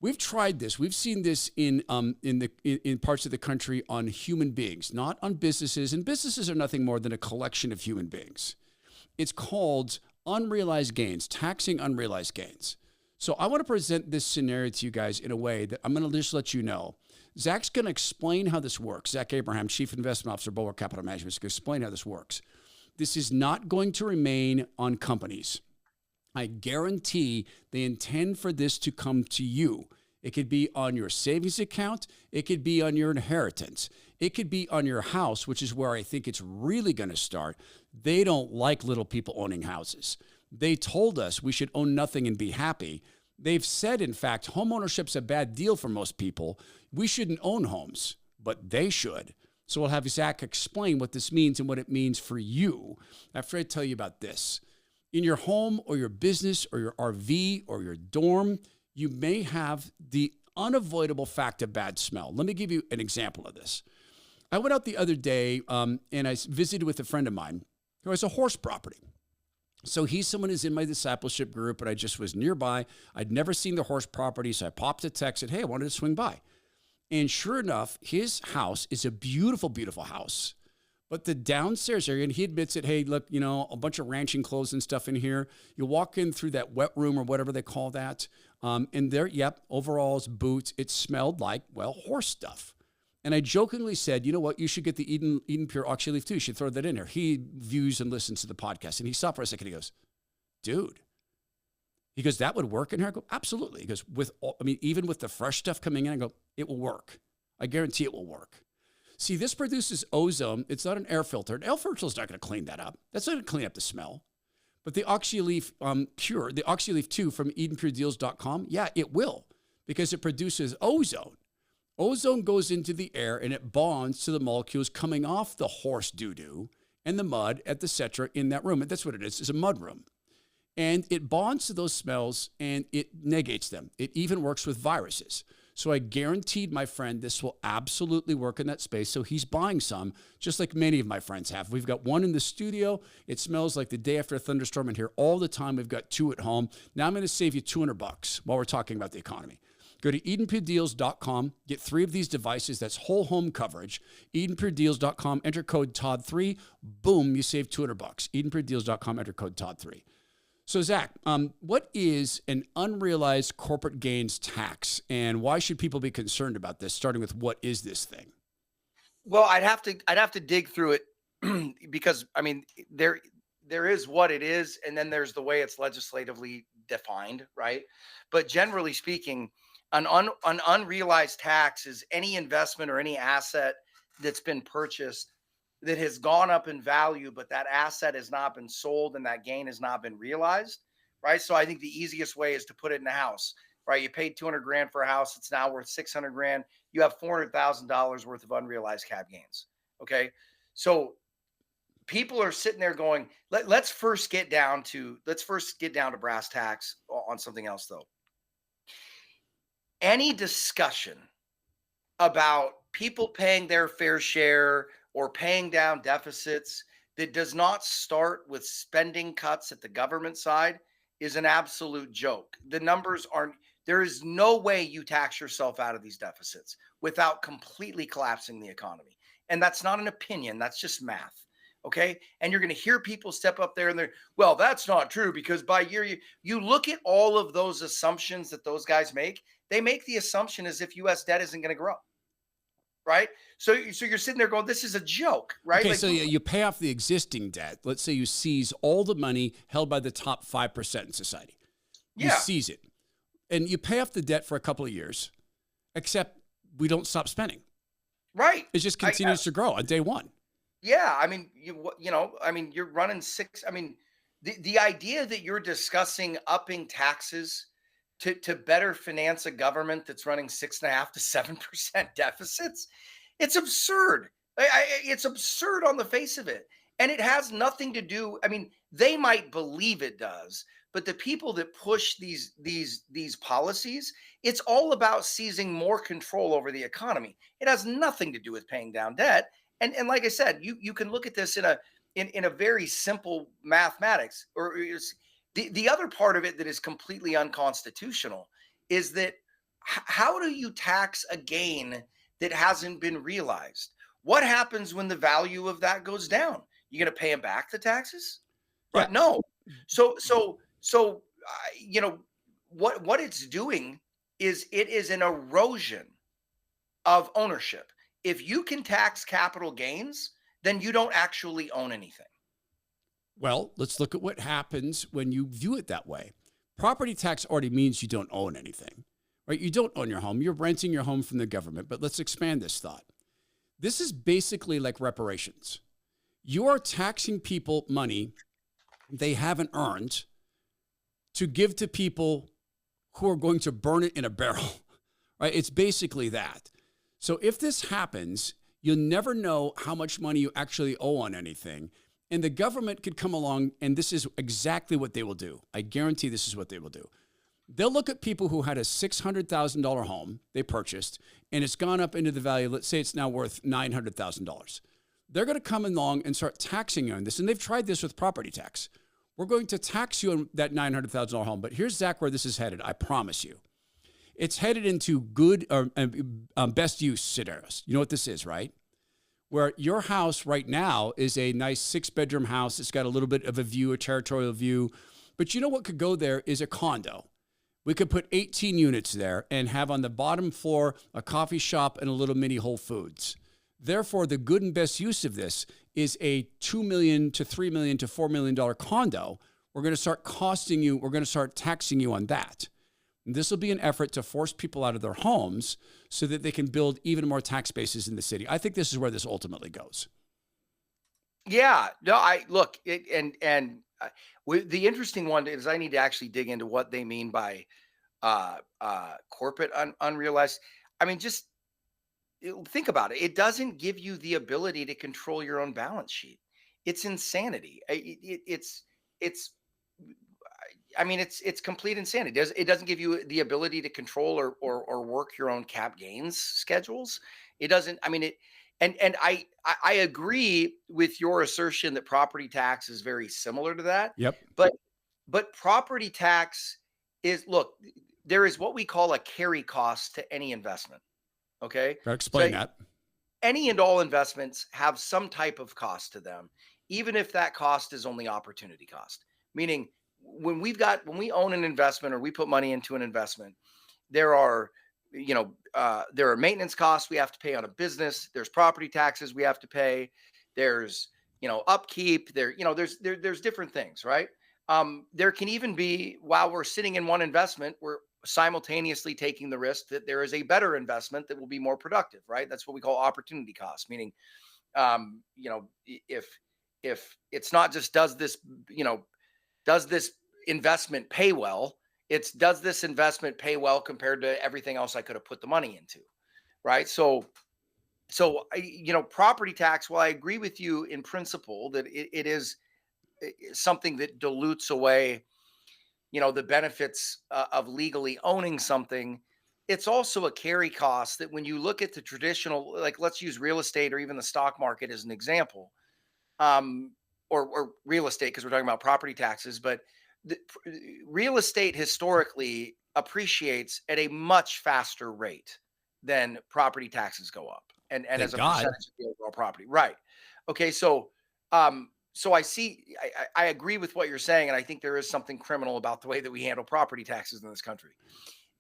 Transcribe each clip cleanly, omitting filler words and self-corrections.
We've tried this. We've seen this in parts of the country on human beings, not on businesses. And businesses are nothing more than a collection of human beings. It's called unrealized gains, taxing unrealized gains. So I want to present this scenario to you guys in a way that I'm going to just let you know. Zach's going to explain how this works. Zach Abraham, Chief Investment Officer, Bulwark Capital Management, is going to explain how this works. This is not going to remain on companies. I guarantee they intend for this to come to you. It could be on your savings account. It could be on your inheritance. It could be on your house, which is where I think it's really going to start. They don't like little people owning houses. They told us we should own nothing and be happy. They've said, in fact, home ownership's a bad deal for most people. We shouldn't own homes, but they should. So we'll have Zach explain what this means and what it means for you after I tell you about this. In your home or your business or your RV or your dorm, you may have the unavoidable fact of bad smell. Let me give you an example of this. I went out the other day and I visited with a friend of mine who has a horse property. So he's someone who's in my discipleship group, and I just was nearby. I'd never seen the horse property, so I popped a text and said, hey, I wanted to swing by. And sure enough, his house is a beautiful, beautiful house. But the downstairs area, and he admits it, hey, look, you know, a bunch of ranching clothes and stuff in here. You walk in through that wet room or whatever they call that. And there, yep, overalls, boots, it smelled like, well, horse stuff. And I jokingly said, you know what, you should get the Eden Pure Oxy Leaf too. You should throw that in there. He views and listens to the podcast. And he stopped for a second. He goes, dude. He goes, that would work in here? I go, absolutely. He goes, even with the fresh stuff coming in, I go, it will work. I guarantee it will work. See, this produces ozone. It's not an air filter. An air filter is not going to clean that up. That's not going to clean up the smell. But the OxyLeaf Pure, the OxyLeaf 2 from EdenPureDeals.com, yeah, it will, because it produces ozone. Ozone goes into the air and it bonds to the molecules coming off the horse doo-doo and the mud, et cetera, in that room. And that's what it is. It's a mud room. And it bonds to those smells and it negates them. It even works with viruses. So I guaranteed my friend this will absolutely work in that space. So he's buying some, just like many of my friends have. We've got one in the studio. It smells like the day after a thunderstorm in here all the time. We've got two at home. Now I'm going to save you $200 while we're talking about the economy. Go to EdenPureDeals.com, get 3 of these devices. That's whole home coverage. EdenPureDeals.com, enter code TOD3. Boom, you save $200. EdenPureDeals.com, enter code TOD3. So Zach, what is an unrealized corporate gains tax, and why should people be concerned about this? Starting with, what is this thing? Well, I'd have to dig through it because I mean there is what it is, and then there's the way it's legislatively defined, right? But generally speaking, an unrealized tax is any investment or any asset that's been purchased that has gone up in value, but that asset has not been sold and that gain has not been realized, right? So I think the easiest way is to put it in a house, right? You paid 200 grand for a house. It's now worth 600 grand. You have $400,000 worth of unrealized cap gains. Okay. So people are sitting there going, let's first get down to brass tacks on something else though. Any discussion about people paying their fair share or paying down deficits that does not start with spending cuts at the government side is an absolute joke. The numbers aren't, there is no way you tax yourself out of these deficits without completely collapsing the economy. And that's not an opinion, that's just math. Okay. And you're going to hear people step up there and they're, well, that's not true because by year, you look at all of those assumptions that those guys make, they make the assumption as if US debt isn't going to grow. Right. So you're sitting there going, this is a joke, right? Okay, like, so you pay off the existing debt. Let's say you seize all the money held by the top 5% in society. You seize it. And you pay off the debt for a couple of years, except we don't stop spending. Right. It just continues to grow on day one. Yeah. I mean, you're running the idea that you're discussing upping taxes to better finance a government that's running 6.5% to 7% deficits, it's absurd. It's absurd on the face of it. And it has nothing to do. I mean, they might believe it does, but the people that push these policies, it's all about seizing more control over the economy. It has nothing to do with paying down debt. And like I said, you can look at this in a very simple mathematics. Or the other part of it that is completely unconstitutional is that how do you tax a gain that hasn't been realized? What happens when the value of that goes down? You going to pay them back the taxes? Yeah. Right? No. You know, what it's doing is it is an erosion of ownership. If you can tax capital gains, then you don't actually own anything. Well, let's look at what happens when you view it that way. Property tax already means you don't own anything, right? You don't own your home. You're renting your home from the government. But let's expand this thought. This is basically like reparations. You are taxing people money they haven't earned to give to people who are going to burn it in a barrel, right? It's basically that. So if this happens, you'll never know how much money you actually owe on anything. And the government could come along, and this is exactly what they will do. I guarantee this is what they will do. They'll look at people who had a $600,000 home they purchased, and it's gone up into the value. Let's say it's now worth $900,000. They're going to come along and start taxing you on this. And they've tried this with property tax. We're going to tax you on that $900,000 home. But here's, Zach, where this is headed. I promise you. It's headed into good or best use scenarios. You know what this is, right? Where your house right now is a nice 6-bedroom house. It's got a little bit of a view, a territorial view. But you know what could go there is a condo. We could put 18 units there and have on the bottom floor a coffee shop and a little mini Whole Foods. Therefore, the good and best use of this is a $2 million to $3 million to $4 million condo. We're going to start taxing you on that. And this will be an effort to force people out of their homes so that they can build even more tax bases in the city. I think this is where this ultimately goes. Yeah, no, the interesting one is I need to actually dig into what they mean by corporate unrealized. I mean, just think about it. It doesn't give you the ability to control your own balance sheet. It's insanity. It's I mean, it's complete insanity. It doesn't give you the ability to control or work your own cap gains schedules. It doesn't. I mean, I agree with your assertion that property tax is very similar to that. Yep. But property tax is, look, there is what we call a carry cost to any investment. Okay. Gotta explain that. Any and all investments have some type of cost to them, even if that cost is only opportunity cost. Meaning, when we own an investment or we put money into an investment, there are maintenance costs we have to pay on a business. There's property taxes we have to pay. There's upkeep. There's different things, right? There can even be, while we're sitting in one investment, we're simultaneously taking the risk that there is a better investment that will be more productive, right? That's what we call opportunity cost. Meaning, if it's not just does this investment pay well, it's does this investment pay well compared to everything else I could have put the money into, right? So property tax, while I agree with you in principle that it is something that dilutes away the benefits of legally owning something, it's also a carry cost that when you look at the traditional, like let's use real estate or even the stock market as an example, or real estate, because we're talking about property taxes, but real estate historically appreciates at a much faster rate than property taxes go up, and as a percentage of the overall property, right? Okay, so I agree with what you're saying, and I think there is something criminal about the way that we handle property taxes in this country.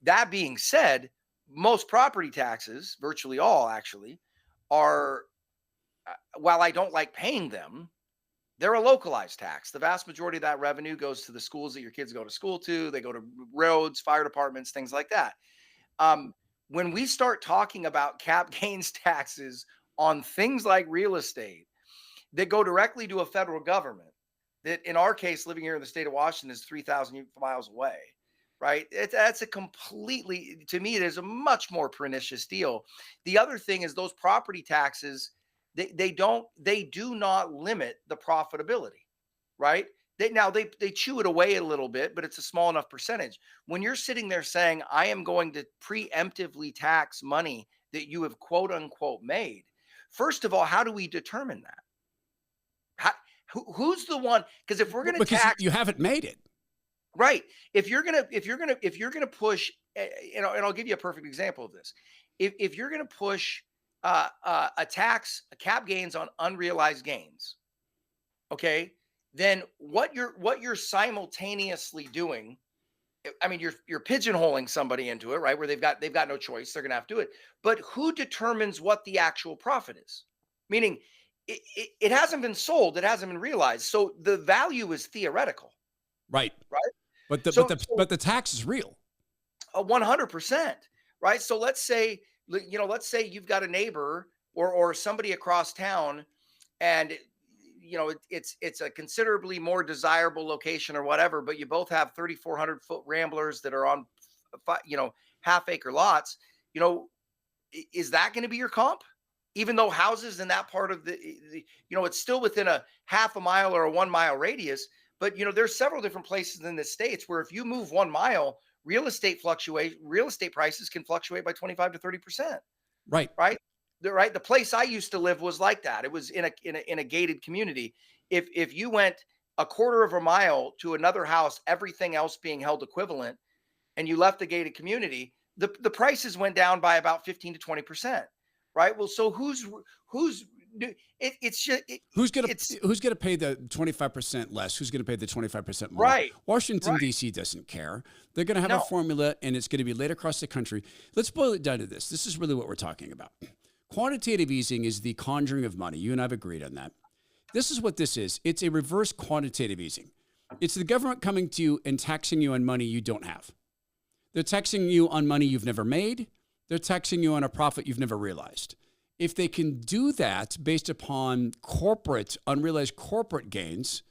That being said, most property taxes, virtually all actually, are, while I don't like paying them, they're a localized tax. The vast majority of that revenue goes to the schools that your kids go to school to. They go to roads, fire departments, things like that. When we start talking about cap gains taxes on things like real estate that go directly to a federal government, that in our case, living here in the state of Washington, is 3,000 miles away, right? That's a completely, to me, it is a much more pernicious deal. The other thing is those property taxes, they do not limit the profitability, right? They chew it away a little bit, but it's a small enough percentage. When you're sitting there saying, I am going to preemptively tax money that you have quote unquote made, first of all, how do we determine that? Who's the one? Because if we're going to tax, you haven't made it, right? If you're going to push and I'll give you a perfect example of this. If you're going to push a tax, a cap gains on unrealized gains, okay, then what you're simultaneously doing, I mean, you're pigeonholing somebody into it, right? Where they've got no choice. They're gonna have to do it. But who determines what the actual profit is? Meaning it hasn't been sold, it hasn't been realized. So the value is theoretical, Right. right? But So the tax is real. 100%, right? So let's say you've got a neighbor or somebody across town, and it's a considerably more desirable location or whatever, but you both have 3,400-foot ramblers that are on half acre lots. you know is that going to be your comp, even though houses in that part of it's still within a half a mile or a 1 mile radius? But there's several different places in the states where if you move 1 mile, real estate prices can fluctuate by 25 to 30%. Right. Right? The place I used to live was like that. It was in a gated community. If you went a quarter of a mile to another house, everything else being held equivalent, and you left the gated community, the prices went down by about 15 to 20%. Right? Well, so who's it's just Who's gonna pay the 25% less? Who's gonna pay the 25% more? right, Washington right. D.C. doesn't care. They're gonna have a No. formula, and it's gonna be laid across the country. Let's boil it down to this. This is really what we're talking about. Quantitative easing is the conjuring of money. You and I've agreed on that. This is what this is. It's a reverse quantitative easing. It's the government coming to you and taxing you on money you don't have. They're taxing you on money you've never made. They're taxing you on a profit you've never realized. If they can do that based upon unrealized corporate gains,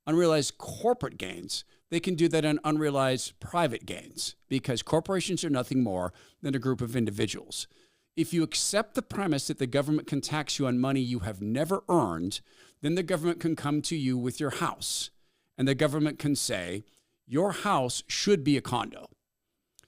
they can do that on unrealized private gains, because corporations are nothing more than a group of individuals. If you accept the premise that the government can tax you on money you have never earned, then the government can come to you with your house, and the government can say, your house should be a condo.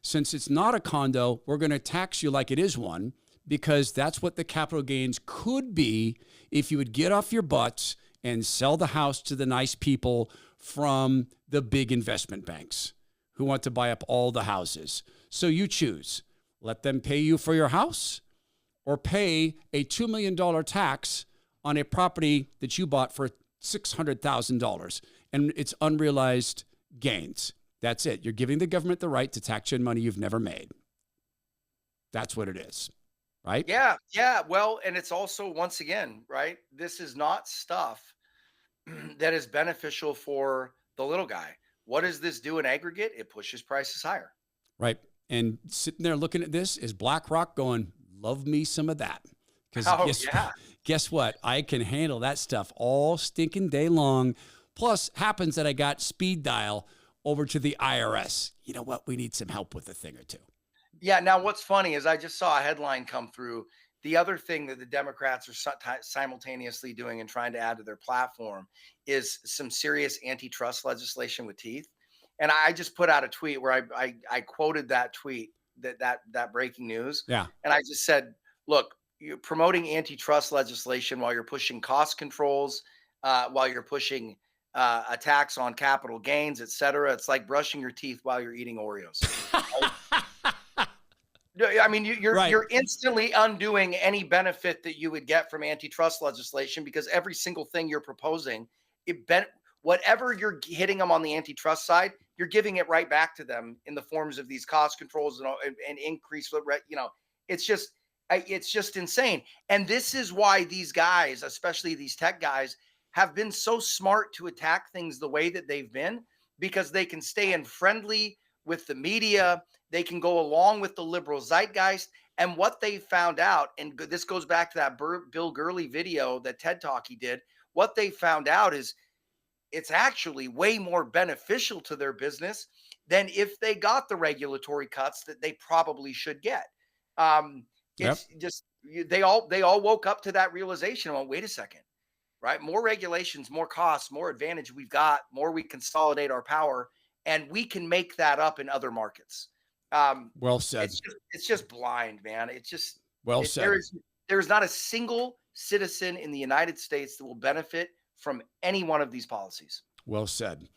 Since it's not a condo, we're going to tax you like it is one, because that's what the capital gains could be if you would get off your butts and sell the house to the nice people from the big investment banks who want to buy up all the houses. So you choose. Let them pay you for your house, or pay a $2 million tax on a property that you bought for $600,000, and it's unrealized gains. That's it. You're giving the government the right to tax you on money you've never made. That's what it is, right? Yeah, yeah. Well, and it's also, once again, right? This is not stuff that is beneficial for the little guy. What does this do in aggregate? It pushes prices higher. Right. And sitting there looking at this is BlackRock going, love me some of that. Because guess what? I can handle that stuff all stinking day long. Plus, happens that I got speed dial over to the IRS. You know what? We need some help with a thing or two. Yeah. Now, what's funny is I just saw a headline come through. The other thing that the Democrats are simultaneously doing and trying to add to their platform is some serious antitrust legislation with teeth. And I just put out a tweet where I quoted that tweet, that breaking news. Yeah. And I just said, look, you're promoting antitrust legislation while you're pushing cost controls, while you're pushing a tax on capital gains, et cetera. It's like brushing your teeth while you're eating Oreos. I mean, you're instantly undoing any benefit that you would get from antitrust legislation, because every single thing you're proposing, whatever you're hitting them on the antitrust side, you're giving it right back to them in the forms of these cost controls and increase. It's just insane. And this is why these guys, especially these tech guys, have been so smart to attack things the way that they've been, because they can stay in friendly with the media. They can go along with the liberal zeitgeist. And what they found out, and this goes back to that Bill Gurley video, that TED Talk he did, what they found out is it's actually way more beneficial to their business than if they got the regulatory cuts that they probably should get. It's just, they all woke up to that realization. Well, wait a second, right? More regulations, more costs, more advantage we've got, more we consolidate our power, and we can make that up in other markets. Well said. It's just blind, man. Said. There is not a single citizen in the United States that will benefit from any one of these policies. Well said.